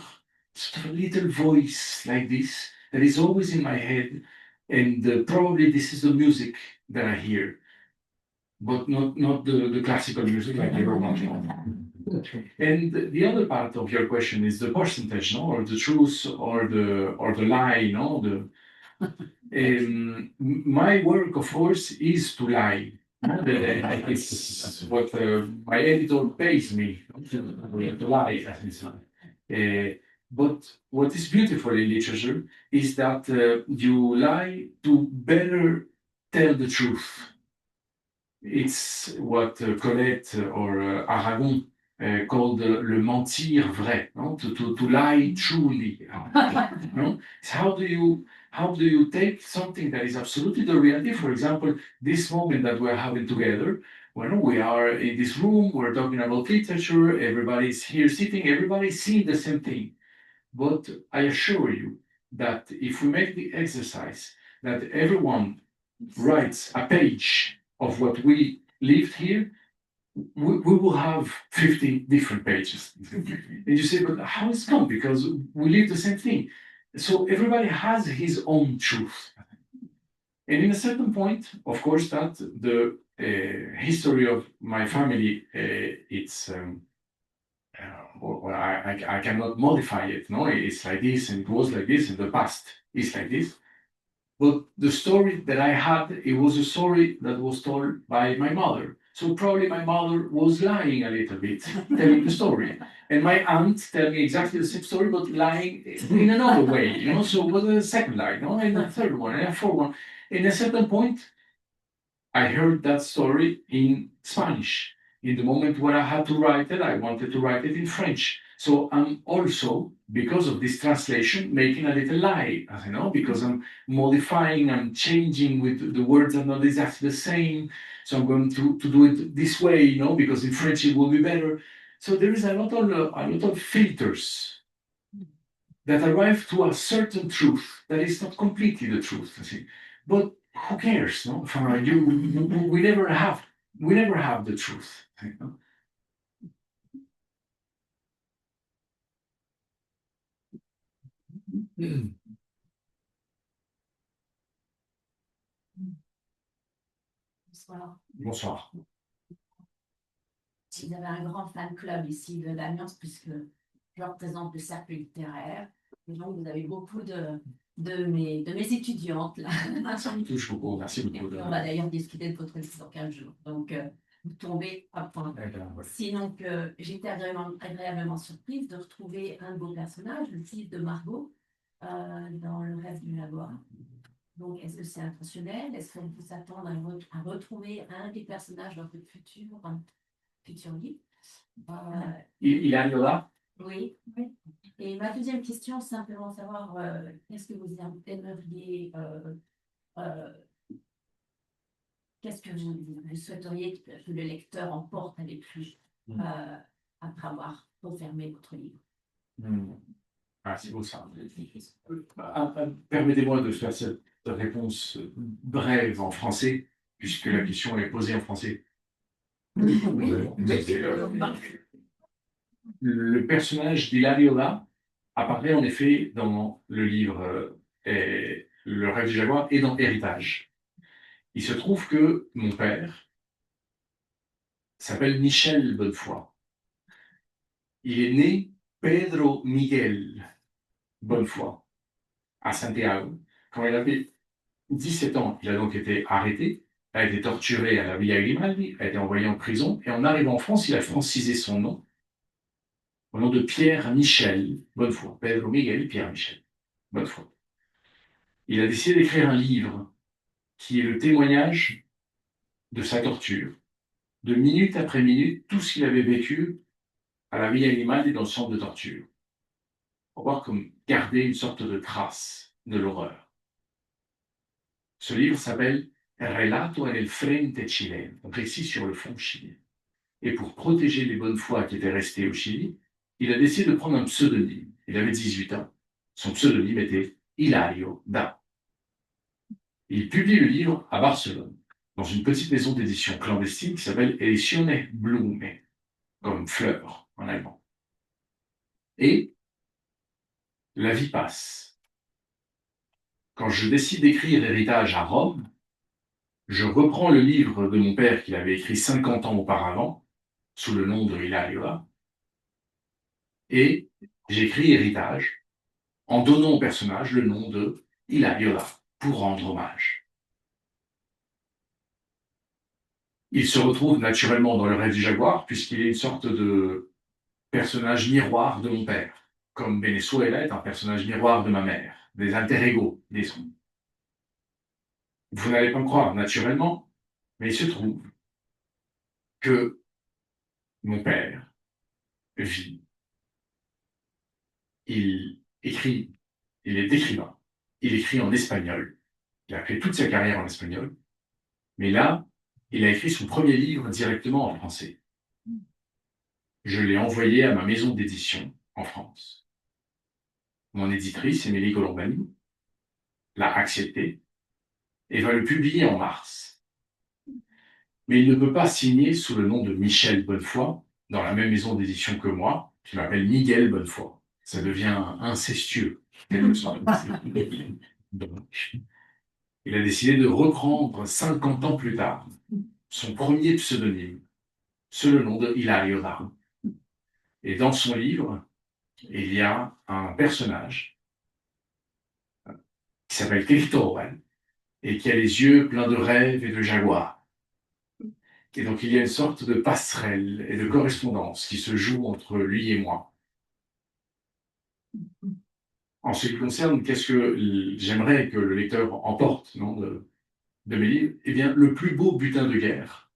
sort of a little voice like this that is always in my head. And probably this is the music that I hear, but not the classical music like everyone. And the other part of your question is the percentage, no, or the truth, or the lie, no. My work, of course, is to lie. It's what my editor pays me to lie. But what is beautiful in literature is that you lie to better tell the truth. It's what Colette or Aragon called le mentir vrai, no? To lie truly. No? How do you take something that is absolutely the reality? For example, this moment that we're having together, Well, we are in this room, we're talking about literature, everybody's here sitting, everybody's seeing the same thing. But I assure you that if we make the exercise that everyone writes a page of what we lived here, we will have 50 different pages. And you say, but how it's come? Because we live the same thing. So everybody has his own truth. And in a certain point, of course, that the history of my family, it's well, I cannot modify it. No, it's like this, and it was like this in the past. It's like this. But the story that I had, it was a story that was told by my mother. So probably my mother was lying a little bit, telling the story. And my aunt tell me exactly the same story, but lying in another way, you know. So was a second lie, no, and a third one, and a fourth one. And at a certain point, I heard that story in Spanish. In the moment where I had to write it, I wanted to write it in French. So I'm also, because of this translation, making a little lie, you know, because I'm modifying, I'm changing with the words are not exactly the same. So I'm going to do it this way, you know, because in French it will be better. So there is a lot of filters that arrive to a certain truth that is not completely the truth, you see. But who cares? No, we never have the truth. You know? Bonsoir. Bonsoir. Vous avez un grand fan club ici de l'Alliance, puisque je représente le cercle littéraire. Et donc, vous avez beaucoup de mes étudiantes là. Ça me touche beaucoup. Merci beaucoup. On va d'ailleurs discuter de votre livre dans 15 jours. Donc, vous tombez à point. Sinon, j'étais agréablement surprise de retrouver un de vos personnages, le fils de Margot, dans Le rêve du lavoir. Donc, est-ce que c'est intentionnel? Est-ce qu'on peut s'attendre à retrouver un des personnages dans votre futur livre? Il arrive là? Oui. Et ma deuxième question, c'est simplement savoir qu'est-ce que vous aimeriez, qu'est-ce que vous souhaiteriez que le lecteur emporte avec lui après avoir refermé votre livre? Ah, c'est beau ça. Permettez-moi de faire cette réponse brève en français, puisque la question est posée en français. Le personnage d'Hilariola apparaît en effet dans le livre Le rêve du jaguar et dans Héritage. Il se trouve que mon père s'appelle Michel Bonnefoy. Il est né Pedro Miguel Bonnefoy à Santiago. Quand il avait 17 ans, il a donc été arrêté, a été torturé à la Villa Grimaldi, a été envoyé en prison, et en arrivant en France, il a francisé son nom au nom de Pierre Michel Bonnefoy. Pedro Miguel Pierre Michel Bonnefoy. Il a décidé d'écrire un livre qui est le témoignage de sa torture, de minute après minute, tout ce qu'il avait vécu à la Villa Grimaldi dans le centre de torture. Pour voir comme garder une sorte de trace de l'horreur. Ce livre s'appelle Relato en el frente chileno, récit sur le front chilien. Et pour protéger les Bonnefoy qui étaient restés au Chili, il a décidé de prendre un pseudonyme. Il avait 18 ans. Son pseudonyme était Hilario Da. Il publie le livre à Barcelone, dans une petite maison d'édition clandestine qui s'appelle Edizione Blume, comme fleur en allemand. Et la vie passe. Quand je décide d'écrire Héritage à Rome, je reprends le livre de mon père qu'il avait écrit 50 ans auparavant, sous le nom de Hilario, et j'écris Héritage en donnant au personnage le nom de Hilario pour rendre hommage. Il se retrouve naturellement dans Le rêve du jaguar, puisqu'il est une sorte de personnage miroir de mon père, comme Venezuela est un personnage miroir de ma mère, des alter ego, disons. Vous n'allez pas me croire naturellement, mais il se trouve que mon père vit. Il écrit, il est écrivain, il écrit en espagnol, il a fait toute sa carrière en espagnol, mais là, Il a écrit son premier livre directement en français. Je l'ai envoyé à ma maison d'édition en France. Mon éditrice, Émilie Colombani, l'a accepté et va le publier en mars. Mais il ne peut pas signer sous le nom de Michel Bonnefoy dans la même maison d'édition que moi, qui m'appelle Miguel Bonnefoy. Ça devient incestueux. Donc, il a décidé de reprendre 50 ans plus tard son premier pseudonyme, sous le nom de Hilario Daron. Et dans son livre, il y a un personnage qui s'appelle Cristóbal et qui a les yeux pleins de rêves et de jaguars. Et donc il y a une sorte de passerelle et de correspondance qui se joue entre lui et moi. En ce qui concerne qu'est-ce que j'aimerais que le lecteur emporte de mes livres, eh bien, le plus beau butin de guerre.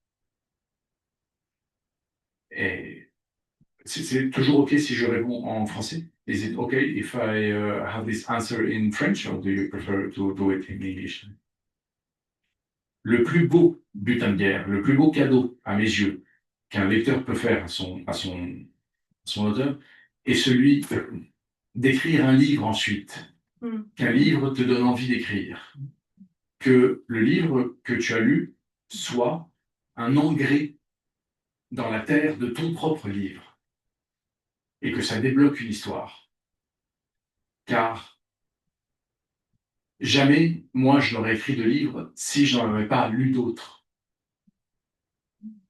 Et c'est toujours OK si je réponds en français? Is it okay if I have this answer in French or do you prefer to do it in English? Le plus beau butin de guerre, le plus beau cadeau à mes yeux qu'un lecteur peut faire à son auteur est celui d'écrire un livre ensuite. Qu'un livre te donne envie d'écrire. Que le livre que tu as lu soit un engrais dans la terre de ton propre livre et que ça débloque une histoire. Car jamais, moi, je n'aurais écrit de livre si je n'en avais pas lu d'autres.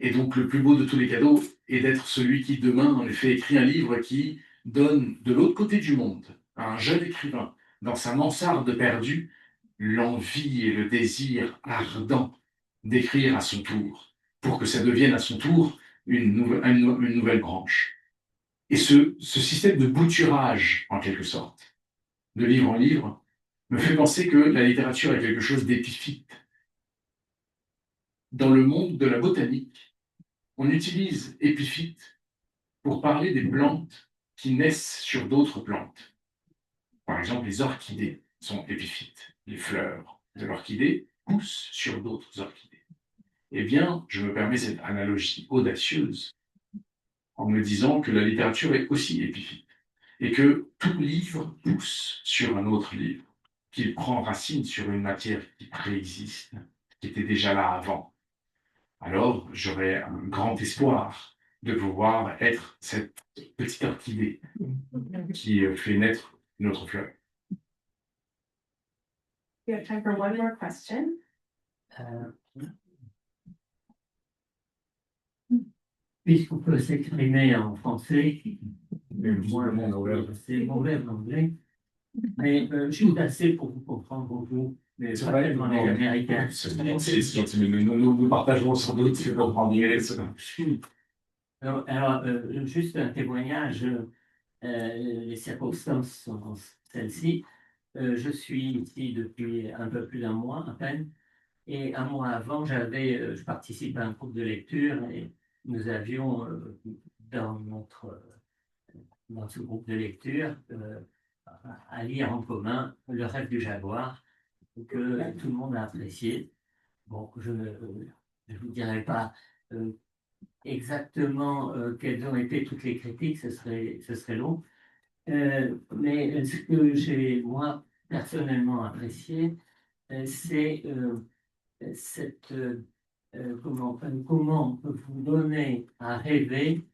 Et donc, le plus beau de tous les cadeaux est d'être celui qui, demain, en effet, écrit un livre qui donne de l'autre côté du monde à un jeune écrivain, dans sa mansarde perdue, l'envie et le désir ardent d'écrire à son tour, pour que ça devienne à son tour une nouvelle branche. Et ce système de bouturage, en quelque sorte, de livre en livre, me fait penser que la littérature est quelque chose d'épiphyte. Dans le monde de la botanique, on utilise épiphyte pour parler des plantes qui naissent sur d'autres plantes. Par exemple, les orchidées sont épiphytes. Les fleurs de l'orchidée poussent sur d'autres orchidées. Eh bien, je me permets cette analogie audacieuse en me disant que la littérature est aussi épiphyte et que tout livre pousse sur un autre livre, qu'il prend racine sur une matière qui préexiste, qui était déjà là avant. Alors, j'aurais un grand espoir de pouvoir être cette petite orchidée qui fait naître notre fleur. We have time for one more question. Puisqu'on peut s'exprimer en français, moi, c'est mauvais en anglais, mais je suis assez pour vous comprendre beaucoup, mais pas tellement les Américains. Nous partageons sans doute ce que comprendre l'anglais. Alors, juste un témoignage, les circonstances sont celles-ci. Je suis ici depuis un peu plus d'un mois à peine, et un mois avant, je participe à un groupe de lecture et nous avions dans ce groupe de lecture à lire en commun Le rêve du jaguar, que tout le monde a apprécié. Bon, je ne vous dirai pas exactement quelles ont été toutes les critiques, ce serait long. Mais ce que j'ai, moi, personnellement apprécié, c'est comment vous donner à rêver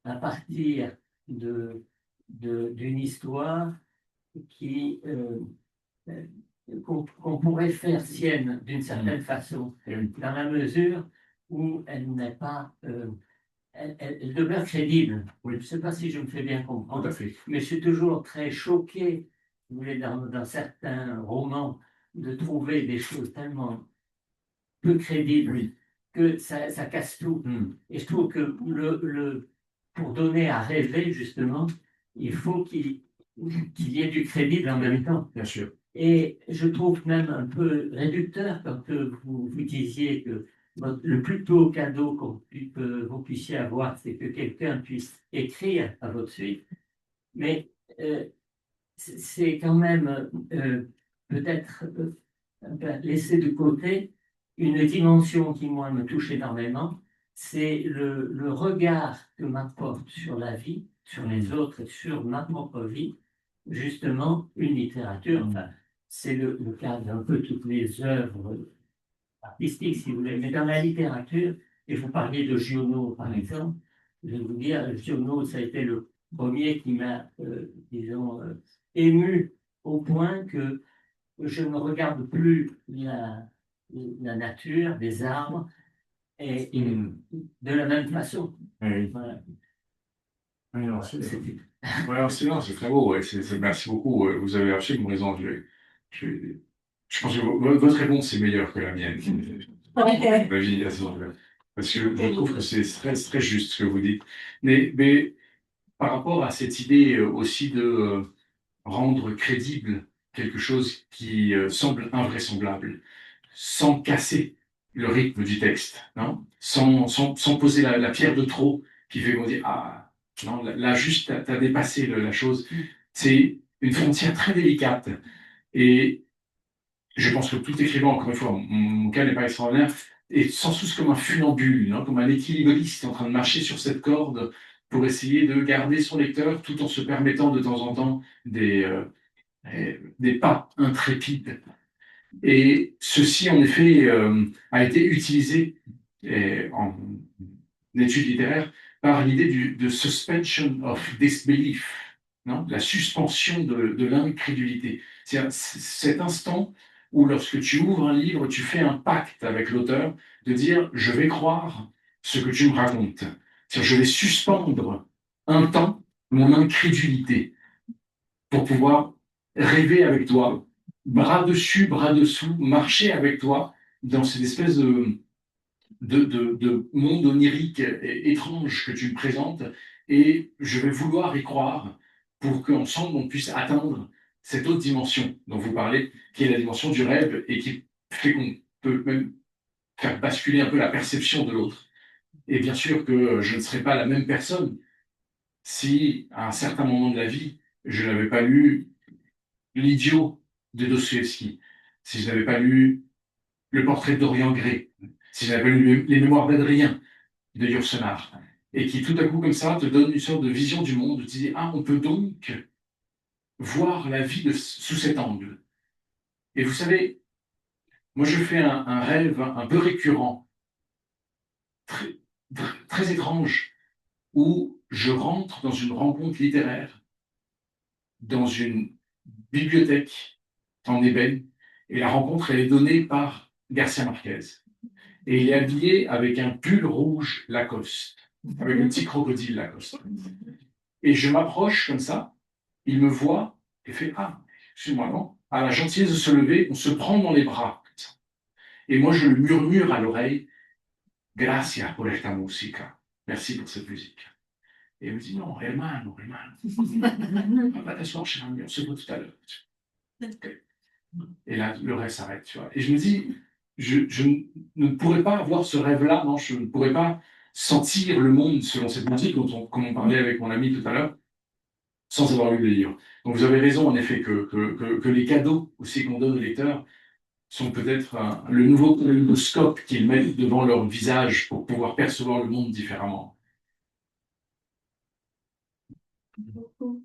à partir d'une histoire qu'on pourrait faire sienne d'une certaine façon, dans la mesure où elle n'est pas, elle demeure crédible. Je ne sais pas si je me fais bien comprendre, Tout à fait. mais je suis toujours très choqué, vous voulez, dans certains romans, de trouver des choses tellement peu crédibles que ça casse tout. Et je trouve que pour donner à rêver, justement, il faut qu'il y ait du crédible en même temps. Bien sûr. Et je trouve même un peu réducteur quand vous disiez que le plus beau cadeau que vous puissiez avoir, c'est que quelqu'un puisse écrire à votre suite. Mais c'est quand même peut-être laisser de côté une dimension qui, moi, me touche énormément, c'est le regard que m'apporte sur la vie, sur les autres et sur ma propre vie, justement, une littérature. Enfin, c'est le cas d'un peu toutes les œuvres artistique, si vous voulez, mais dans la littérature, et vous parliez de Giono, par exemple, je vais vous dire, Giono, ça a été le premier qui m'a, disons, ému au point que je ne regarde plus la nature, des arbres, et de la même façon. Oui. Voilà. Oui, non, c'est très beau. Ouais, merci beaucoup. Vous avez absolument raison. Je, je pense que votre réponse est meilleure que la mienne. Ma vie, parce que je trouve que c'est très juste ce que vous dites. Mais par rapport à cette idée aussi de rendre crédible quelque chose qui semble invraisemblable, sans casser le rythme du texte, non, sans poser la pierre de trop qui fait qu'on dit ah non, là juste t'as dépassé la chose. C'est une frontière très délicate et je pense que tout écrivain, encore une fois, mon cas n'est pas extraordinaire, est sans souci comme un funambule, non, comme un équilibriste en train de marcher sur cette corde pour essayer de garder son lecteur tout en se permettant de temps en temps des pas intrépides. Et ceci, en effet, a été utilisé en études littéraires par l'idée de suspension of disbelief, non, la suspension de l'incrédulité. C'est cet instant où, lorsque tu ouvres un livre, tu fais un pacte avec l'auteur de dire je vais croire ce que tu me racontes. C'est-à-dire, je vais suspendre un temps mon incrédulité pour pouvoir rêver avec toi, bras dessus, bras dessous, marcher avec toi dans cette espèce de monde onirique et étrange que tu me présentes, et je vais vouloir y croire pour qu'ensemble on puisse atteindre cette autre dimension dont vous parlez, qui est la dimension du rêve et qui fait qu'on peut même faire basculer un peu la perception de l'autre. Et bien sûr que je ne serai pas la même personne si, à un certain moment de la vie, je n'avais pas lu L'idiot de Dostoïevski, si je n'avais pas lu Le portrait de Dorian Gray, si je n'avais pas lu Les Mémoires d'Adrien de Yourcenar, et qui tout à coup comme ça te donne une sorte de vision du monde, où tu dis ah on peut donc voir la vie sous cet angle. Et vous savez, moi je fais un rêve un peu récurrent, très, très étrange, où je rentre dans une rencontre littéraire, dans une bibliothèque en ébène, et la rencontre elle est donnée par Garcia Marquez. Et il est habillé avec un pull rouge Lacoste, avec un petit crocodile Lacoste. Et je m'approche comme ça, il me voit et fait ah, excuse-moi, non, a la gentillesse de se lever, on se prend dans les bras. Et moi je le murmure à l'oreille, gracias por esta música, merci pour cette musique. Et il me dit non, hermano, on va t'asseoir chez un on se voit tout à l'heure. Et là, le rêve s'arrête, tu vois. Et je me dis, je ne pourrais pas avoir ce rêve-là, non, je ne pourrais pas sentir le monde selon cette musique, comme on parlait avec mon ami tout à l'heure, sans avoir lu le livre. Donc vous avez raison, en effet, que les cadeaux aussi qu'on donne aux lecteurs sont peut-être le nouveau kaléidoscope qu'ils mettent devant leur visage pour pouvoir percevoir le monde différemment. Beaucoup.